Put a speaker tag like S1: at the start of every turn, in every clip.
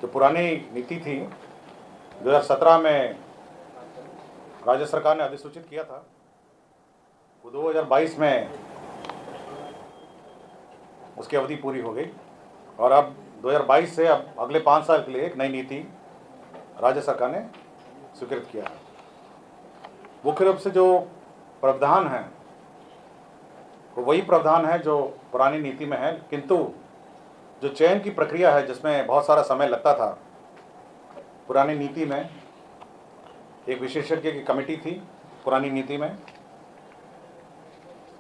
S1: जो पुरानी नीति थी 2017 में राज्य सरकार ने अधिसूचित किया था, वो 2022 में उसकी अवधि पूरी हो गई और अब 2022 से अब अगले 5 साल के लिए एक नई नीति राज्य सरकार ने स्वीकृत किया है। मुख्य रूप से जो प्रावधान है वो वही प्रावधान है जो पुरानी नीति में है, किंतु जो चयन की प्रक्रिया है जिसमें बहुत सारा समय लगता था, पुरानी नीति में एक विशेषज्ञ की कमेटी थी पुरानी नीति में,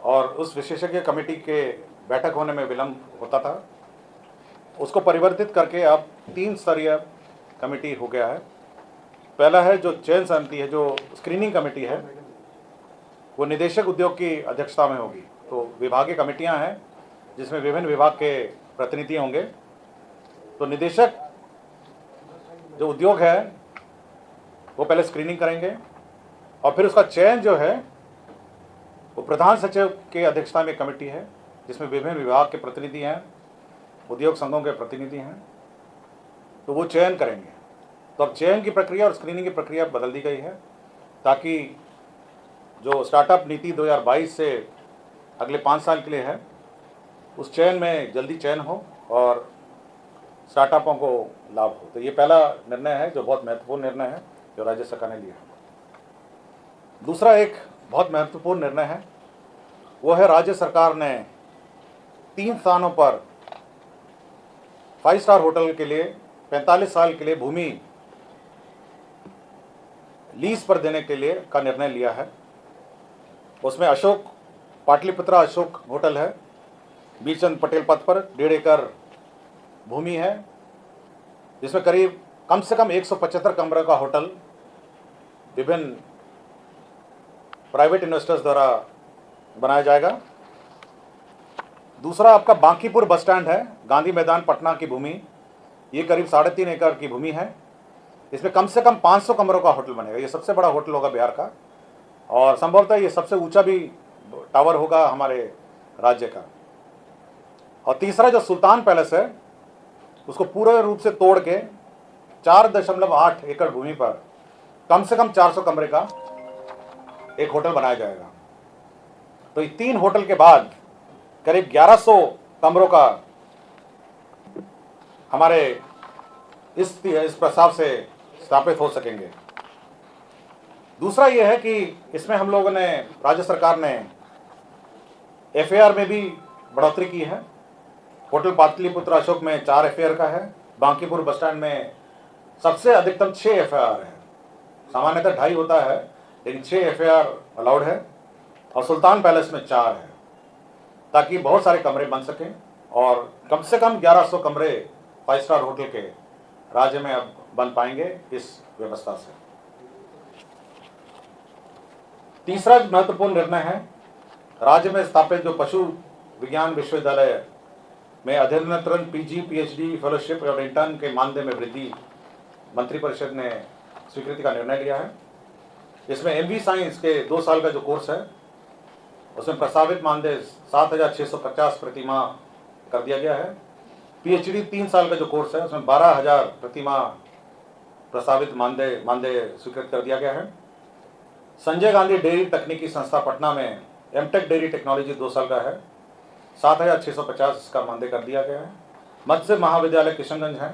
S1: और उस विशेषज्ञ कमेटी के बैठक होने में विलंब होता था। उसको परिवर्तित करके अब 3 स्तरीय कमेटी हो गया है। पहला है जो चयन समिति है, जो स्क्रीनिंग कमेटी है, वो निदेशक उद्योग की अध्यक्षता में होगी। तो विभागीय कमेटियां हैं जिसमें विभिन्न विभाग के प्रतिनिधि होंगे। तो निदेशक जो उद्योग है वो पहले स्क्रीनिंग करेंगे और फिर उसका चयन जो है वो प्रधान सचिव के अध्यक्षता में कमेटी है जिसमें विभिन्न विभाग के प्रतिनिधि हैं, उद्योग संघों के प्रतिनिधि हैं, तो वो चयन करेंगे। तो अब चयन की प्रक्रिया और स्क्रीनिंग की प्रक्रिया बदल दी गई है ताकि जो स्टार्टअप नीति 2022 से अगले 5 साल के लिए है उस चयन में जल्दी चयन हो और स्टार्टअपों को लाभ हो। तो ये पहला निर्णय है जो बहुत महत्वपूर्ण निर्णय है जो राज्य सरकार ने लिया। दूसरा एक बहुत महत्वपूर्ण निर्णय है, वो है राज्य सरकार ने 3 स्थानों पर 5 स्टार होटल के लिए 45 साल के लिए भूमि लीज पर देने के लिए का निर्णय लिया है। उसमें अशोक पाटलिपुत्रा अशोक होटल है, बीरचंद पटेल पथ पर 1.5 एकड़ भूमि है जिसमें करीब कम से कम 175 कमरे का होटल विभिन्न प्राइवेट इन्वेस्टर्स द्वारा बनाया जाएगा। दूसरा आपका बांकीपुर बस स्टैंड है, गांधी मैदान पटना की भूमि, ये करीब 3.5 एकड़ की भूमि है। इसमें कम से कम 500 कमरों का होटल बनेगा। ये सबसे बड़ा होटल होगा बिहार का और संभवतः ये सबसे ऊंचा भी टावर होगा हमारे राज्य का। और तीसरा जो सुल्तान पैलेस है उसको पूरे रूप से तोड़ के 4.8 एकड़ भूमि पर कम से कम 400 कमरे का एक होटल बनाया जाएगा। तो ये 3 होटल के बाद करीब 1100 कमरों का हमारे इस प्रस्ताव से स्थापित हो सकेंगे। दूसरा ये है कि इसमें हम लोगों ने, राज्य सरकार ने एफएआर में भी बढ़ोतरी की है। होटल पाटलिपुत्र अशोक में 4 एफएआर का है, बांकीपुर बस स्टैंड में सबसे अधिकतम 6 एफआईआर है। सामान्यतः 2.5 होता है लेकिन 6 एफआईआर अलाउड है और सुल्तान पैलेस में 4 है ताकि बहुत सारे कमरे बन सकें और कम से कम 1100 कमरे 5 स्टार होटल के राज्य में अब बन पाएंगे इस व्यवस्था से। तीसरा महत्वपूर्ण निर्णय है, राज्य में स्थापित जो पशु विज्ञान विश्वविद्यालय में अध्ययनरत पीजी, पीएचडी, फेलोशिप और इंटर्न के मानदेय में वृद्धि मंत्रिपरिषद ने स्वीकृति का निर्णय लिया है। इसमें एमवी साइंस के 2 साल का जो कोर्स है उसमें प्रस्तावित मानदेय 7,650 प्रति माह कर दिया गया है। पीएचडी 3 साल का जो कोर्स है उसमें 12,000 प्रति माह प्रस्तावित मानदेय स्वीकृत कर दिया गया है। संजय गांधी डेयरी तकनीकी संस्था पटना में एमटेक डेयरी टेक्नोलॉजी 2 साल का है, 7,650 का मानदेय कर दिया गया है। मत्स्य महाविद्यालय किशनगंज है,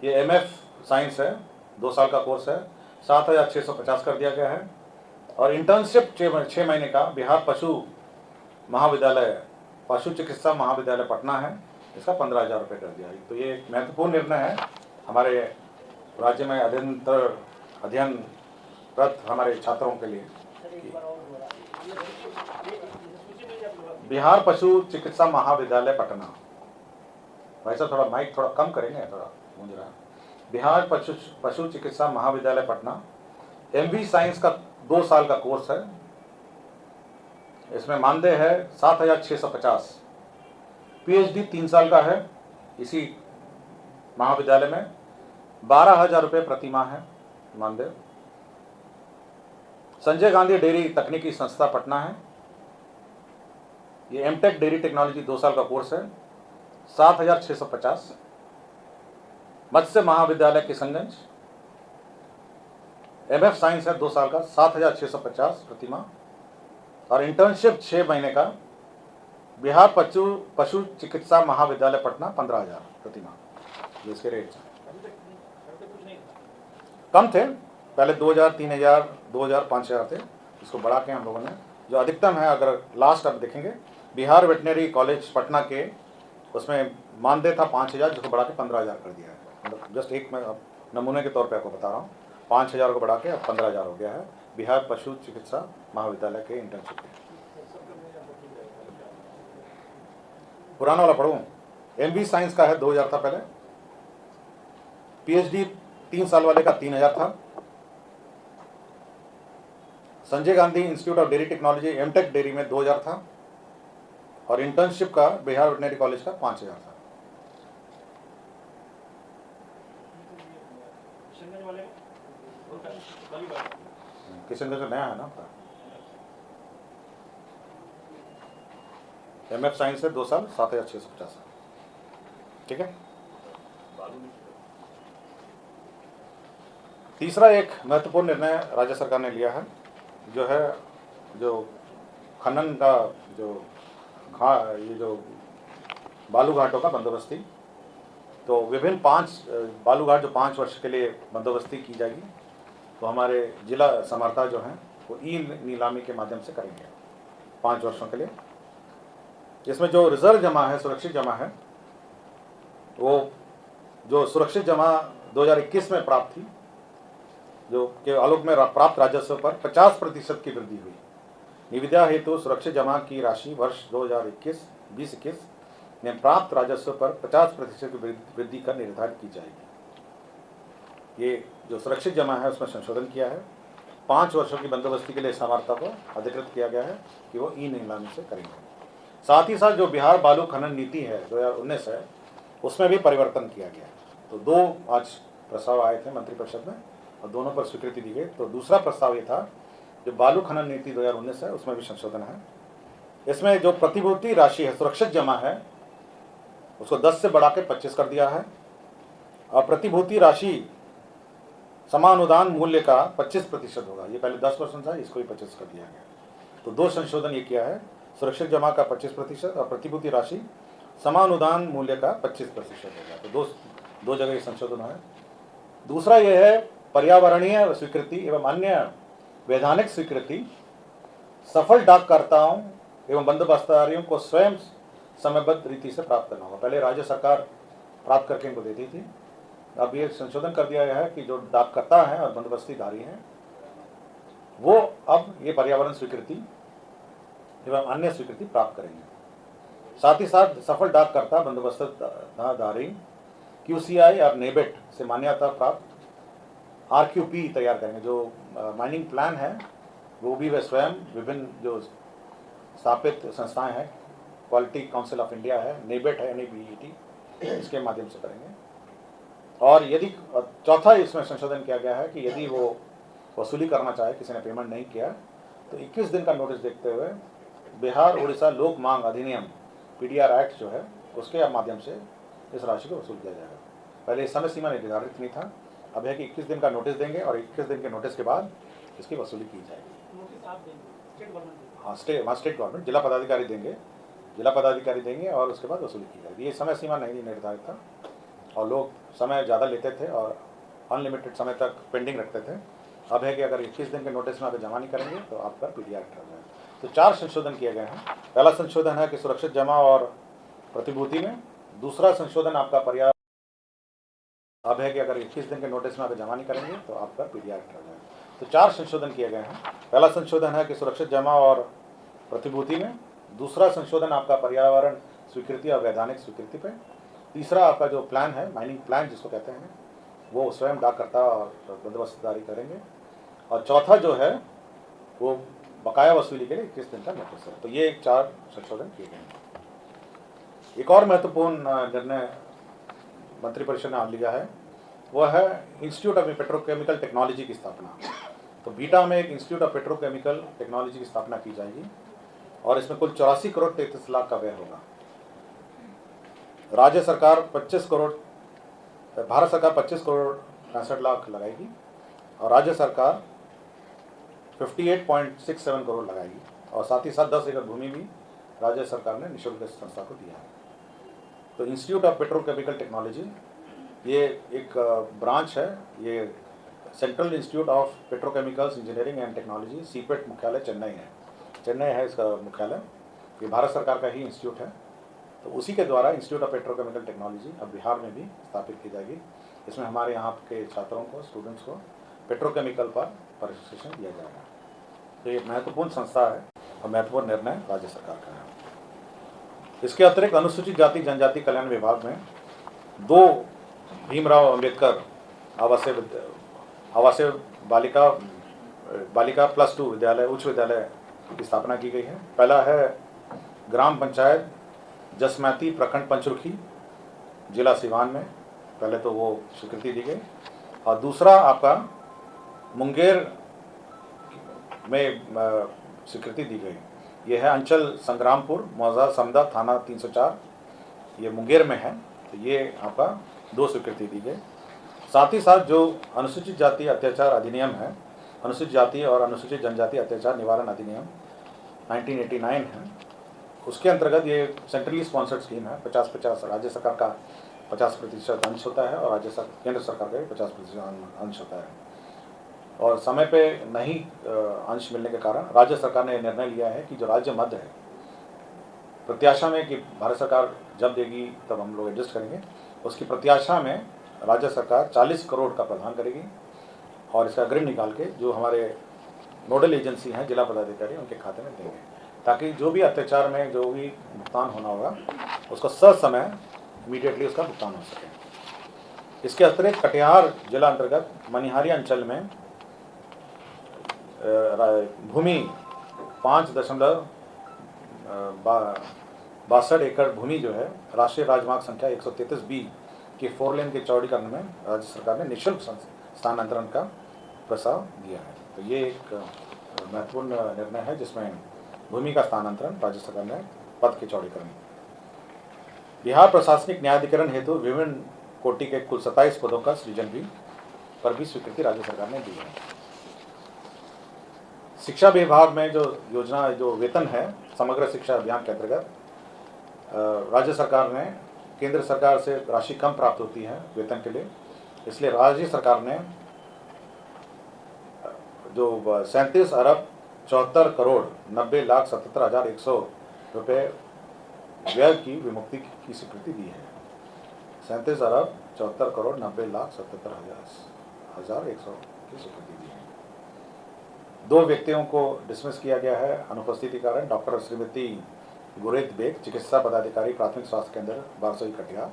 S1: ये एमएफ साइंस है, 2 साल का कोर्स है, 7,650 कर दिया गया है। और इंटर्नशिप 6 महीने का बिहार पशु महाविद्यालय, पशु चिकित्सा महाविद्यालय पटना है, इसका 15,000 रुपये कर दिया है। तो ये एक महत्वपूर्ण निर्णय है हमारे राज्य में अध्ययनरत हमारे छात्रों के लिए। बिहार पशु चिकित्सा महाविद्यालय पटना, वैसा थोड़ा माइक थोड़ा कम करेंगे, थोड़ा गूंज रहा है। बिहार पशु चिकित्सा महाविद्यालय पटना, एमवी साइंस का 2 साल का कोर्स है, इसमें मानदेय है 7,650। पीएचडी 3 साल का है, इसी महाविद्यालय में 12,000 रुपये प्रति माह है मानदेय। संजय गांधी डेयरी तकनीकी संस्था पटना है, ये एमटेक डेयरी टेक्नोलॉजी 2 साल का कोर्स है, 7,650। मत्स्य महाविद्यालय किशनगंज, एमएफ साइंस है 2 साल का 7,650 प्रतिमाह, और इंटर्नशिप 6 महीने का बिहार पशु चिकित्सा महाविद्यालय पटना 15,000 प्रतिमाह। जो इसके रेट कम थे, पहले 2,000, 3,000, 2,000, 5,000 थे, इसको बढ़ा के हम लोगों ने जो अधिकतम है, अगर लास्ट अब देखेंगे बिहार वेटनरी कॉलेज पटना के, उसमें मानदेय था 5,000, जिसको बढ़ा के 15,000 कर दिया है। मतलब जस्ट एक मैं अब नमूने के तौर पे आपको बता रहा हूँ, 5,000 को बढ़ा के अब 15,000 हो गया है बिहार पशु चिकित्सा महाविद्यालय के इंटर्नशिप के। पुराना वाला पढ़ूँ, एमबी साइंस का है 2,000 था पहले, पीएचडी 3 साल वाले का 3,000 था, Sanjay Gandhi Institute of Dairy Technology MTech dairy में 2,000 था, और इंटर्नशिप का बिहार वेटनरी कॉलेज का 5,000 था। किशनगंज में नया है ना आपका, एमएफ साइंस है 2 साल 7,650। ठीक है। तीसरा एक महत्वपूर्ण निर्णय राज्य सरकार ने लिया है, जो है जो खनन का जो ये जो बालू घाटों का बंदोबस्ती, तो विभिन्न 5 बालू घाट जो 5 वर्ष के लिए बंदोबस्ती की जाएगी, तो हमारे जिला समर्था जो हैं वो ई नीलामी के माध्यम से करेंगे 5 वर्षों के लिए। इसमें जो रिजर्व जमा है, सुरक्षित जमा है, वो जो सुरक्षित जमा 2021 में प्राप्त थी, जो के आलोक में प्राप्त राजस्व पर 50% की वृद्धि हुई। निविदा हेतु सुरक्षित जमा की राशि वर्ष 2021 में प्राप्त राजस्व पर 50% की वृद्धि कर निर्धारित की जाएगी। ये जो सुरक्षित जमा है उसमें संशोधन किया है। 5 वर्षों की बंदोबस्ती के लिए समर्था को अधिकृत किया गया है कि वो ई नीलामी से करेंगे। साथ ही साथ जो बिहार बालू खनन नीति है 2019 है, उसमें भी परिवर्तन किया गया है। तो 2 आज प्रस्ताव आए थे मंत्रिपरिषद में और दोनों पर स्वीकृति दी गई। तो दूसरा प्रस्ताव ये था, जो बालू खनन नीति 2019 है उसमें भी संशोधन है। इसमें जो प्रतिभूति राशि है, सुरक्षित जमा है, उसको 10 से बढ़ा के 25 कर दिया है, और प्रतिभूति राशि समानुदान मूल्य का 25% होगा। ये पहले 10% था, इसको ही 25 कर दिया गया। तो 2 संशोधन ये किया है, सुरक्षित जमा का 25% और प्रतिभूति राशि समानुदान मूल्य का 25% होगा। तो दो जगह ये संशोधन है। दूसरा ये है, पर्यावरणीय स्वीकृति एवं अन्य वैधानिक स्वीकृति सफल डाककर्ताओं एवं बंदोबस्तदारियों को स्वयं समयबद्ध रीति से प्राप्त करना होगा। पहले राज्य सरकार प्राप्त करके इनको देती थी, अब ये संशोधन कर दिया गया है कि जो डाककर्ता हैं और बंदोबस्तीधारी हैं, वो अब ये पर्यावरण स्वीकृति एवं अन्य स्वीकृति प्राप्त करेंगे। साथ ही साथ सफल डाककर्ता बंदोबस्तदारी QCI और नेबेट से मान्यता प्राप्त RQP तैयार करेंगे। जो माइनिंग प्लान है वो भी वे स्वयं विभिन्न जो स्थापित संस्थाएं हैं, क्वालिटी काउंसिल ऑफ इंडिया है, नेबेट है, NABET, इसके माध्यम से करेंगे। और यदि चौथा इसमें संशोधन किया गया है कि यदि वो वसूली करना चाहे, किसी ने पेमेंट नहीं किया, तो 21 दिन का नोटिस देखते हुए बिहार उड़ीसा लोक मांग अधिनियम PDR एक्ट जो है उसके माध्यम से इस राशि को वसूल किया जाएगा। पहले इस समय सीमा निर्धारित नहीं था, अब है कि 21 दिन का नोटिस देंगे और 21 दिन के नोटिस के बाद इसकी वसूली की जाएगी। हाँ, स्टेट गवर्नमेंट जिला पदाधिकारी देंगे और उसके बाद वसूली की जाएगी। ये समय सीमा नहीं निर्धारित था और लोग समय ज़्यादा लेते थे और अनलिमिटेड समय तक पेंडिंग रखते थे। अब है कि अगर 21 दिन के नोटिस में आप जमा नहीं करेंगे तो आपका PDR एक्ट हो जाएगा। तो 4 संशोधन किए गए हैं। पहला संशोधन है कि सुरक्षित जमा और प्रतिभूति में। दूसरा संशोधन आपका पर्यावरण, अब है कि अगर 21 दिन के नोटिस में आप जमा नहीं करेंगे तो आपका PDR एक्ट हो जाएगा। तो 4 संशोधन किए गए हैं। पहला संशोधन है कि सुरक्षित जमा और प्रतिभूति में। दूसरा संशोधन आपका पर्यावरण स्वीकृति और वैधानिक स्वीकृति पे। तीसरा आपका जो प्लान है, माइनिंग प्लान जिसको कहते हैं, वो स्वयं डाककर्ता और बंदोबस्तदारी करेंगे। और चौथा जो है वो बकाया वसूली के लिए 21 दिन का नोटिस है। तो ये 4 संशोधन किए गए हैं। एक और महत्वपूर्ण निर्णय मंत्रिपरिषद ने लिया है, वह है इंस्टीट्यूट ऑफ पेट्रोकेमिकल टेक्नोलॉजी की स्थापना। तो बीटा में एक इंस्टीट्यूट ऑफ पेट्रोकेमिकल टेक्नोलॉजी की स्थापना की जाएगी और इसमें कुल 84 करोड़ 33 लाख का व्यय होगा। राज्य सरकार 25 करोड़ भारत सरकार 25 करोड़ 65 लाख लगाएगी और राज्य सरकार 58.67 करोड़ लगाएगी और साथ ही साथ 10 एकड़ भूमि भी राज्य सरकार ने निःशुल्क इस संस्था को दिया है। तो इंस्टीट्यूट ऑफ पेट्रोकेमिकल टेक्नोलॉजी ये एक ब्रांच है, ये central institute of petrochemicals engineering and technology CIPET मुख्यालय चेन्नई है इसका मुख्यालय। ये भारत सरकार का ही इंस्टीट्यूट है। तो उसी के द्वारा इंस्टीट्यूट ऑफ पेट्रोकेमिकल टेक्नोलॉजी अब बिहार में भी स्थापित की जाएगी। इसमें हमारे यहाँ के छात्रों को, स्टूडेंट्स को पेट्रोकेमिकल पर प्रशिक्षण दिया जाएगा। तो ये महत्वपूर्ण संस्था है और महत्वपूर्ण निर्णय राज्य सरकार का है। इसके अतिरिक्त अनुसूचित जाति जनजाति कल्याण विभाग में 2 भीमराव अंबेडकर आवासीय बालिका +2 विद्यालय उच्च विद्यालय की स्थापना की गई है। पहला है ग्राम पंचायत जसमैती प्रखंड पंचरुखी जिला सिवान में, पहले तो वो स्वीकृति दी गई। और दूसरा आपका मुंगेर में स्वीकृति दी गई। ये है अंचल संग्रामपुर मौजा समदा थाना 304, ये मुंगेर में है। तो ये आपका 2 स्वीकृति दी गई। साथ ही साथ जो अनुसूचित जाति अत्याचार अधिनियम है, अनुसूचित जाति और अनुसूचित जनजाति अत्याचार निवारण अधिनियम 1989 है, उसके अंतर्गत ये सेंट्रली स्पॉन्सर्ड स्कीम है। 50-50 राज्य सरकार का 50% अंश होता है और केंद्र सरकार का भी 50% अंश होता है। और समय पे नहीं अंश मिलने के कारण राज्य सरकार ने निर्णय लिया है कि जो राज्य मद है, प्रत्याशा में कि भारत सरकार जब देगी तब हम लोग एडजस्ट करेंगे, उसकी प्रत्याशा में राज्य सरकार 40 करोड़ का प्रावधान करेगी और इसका अग्रिम निकाल के जो हमारे नोडल एजेंसी हैं जिला पदाधिकारी उनके खाते में देंगे, ताकि जो भी अत्याचार में जो भी भुगतान होना होगा उसको ससमय इमीडिएटली उसका भुगतान हो सके। इसके अतिरिक्त कटिहार जिला अंतर्गत मनिहारी अंचल में भूमि 5.62 एकड़ भूमि जो है राष्ट्रीय राजमार्ग संख्या 133B की 4 लेन के चौड़ीकरण में राज्य सरकार ने निःशुल्क स्थानांतरण का प्रस्ताव दिया है। तो ये एक महत्वपूर्ण निर्णय है जिसमें भूमि का स्थानांतरण राज्य सरकार ने पद के चौड़ीकरण। बिहार प्रशासनिक न्यायाधिकरण हेतु विभिन्न कोटि के कुल 27 पदों का सृजन भी पर भी स्वीकृति राज्य सरकार ने दी है। शिक्षा विभाग में जो योजना जो वेतन है समग्र शिक्षा अभियान के अंतर्गत राज्य सरकार ने केंद्र सरकार से राशि कम प्राप्त होती है वेतन के लिए, इसलिए राज्य सरकार ने जो 37 अरब 74 करोड़ 90,77,100 रुपये व्यय की विमुक्ति की स्वीकृति दी है। 37 अरब 74 करोड़ 90,77,100 की स्वीकृति दी है। 2 व्यक्तियों को डिसमिस किया गया है अनुपस्थिति के कारण। डॉक्टर श्रीमती गुरेद बेग चिकित्सा पदाधिकारी प्राथमिक स्वास्थ्य केंद्र बारसोई कटिहार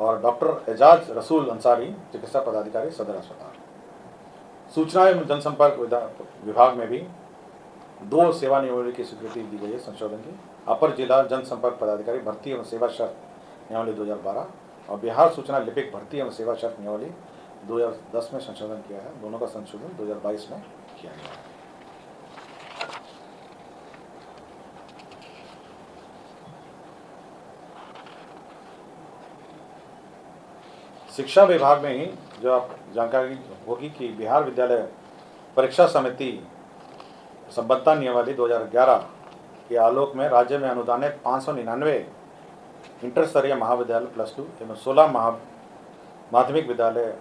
S1: और डॉक्टर एजाज रसूल अंसारी चिकित्सा पदाधिकारी सदर अस्पताल। सूचना एवं जनसंपर्क विभाग में भी 2 सेवा नियमावली की स्वीकृति दी गई है संशोधन की। अपर जिला जनसंपर्क पदाधिकारी भर्ती एवं सेवा शर्त नियमावली 2012 और बिहार सूचना लिपिक भर्ती एवं सेवा शर्त नियमावली 2010 में संशोधन किया है। दोनों का संशोधन 2022 में किया गया है। शिक्षा विभाग में ही जो आप जानकारी होगी कि बिहार विद्यालय परीक्षा समिति संबद्धता नियमावली 2011 के आलोक में राज्य में अनुदानित 599 इंटर स्तरीय महाविद्यालय +2 एवं 16 माध्यमिक विद्यालय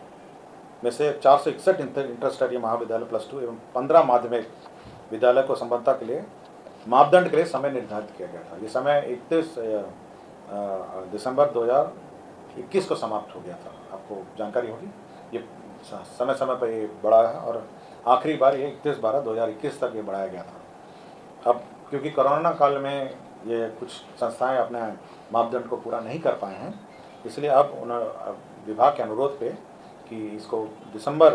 S1: में से 461 इंटर स्तरीय महाविद्यालय +2 एवं 15 माध्यमिक विद्यालय को संबद्धता के लिए मापदंड के लिए समय निर्धारित किया गया था। ये समय 31 दिसंबर 2021 को समाप्त हो गया था। आपको जानकारी होगी ये समय पर ये बढ़ा है और आखिरी बार ये 31/12/2021 तक ये बढ़ाया गया था। अब क्योंकि कोरोना काल में ये कुछ संस्थाएं अपने मापदंड को पूरा नहीं कर पाए हैं, इसलिए अब विभाग के अनुरोध पे कि इसको दिसंबर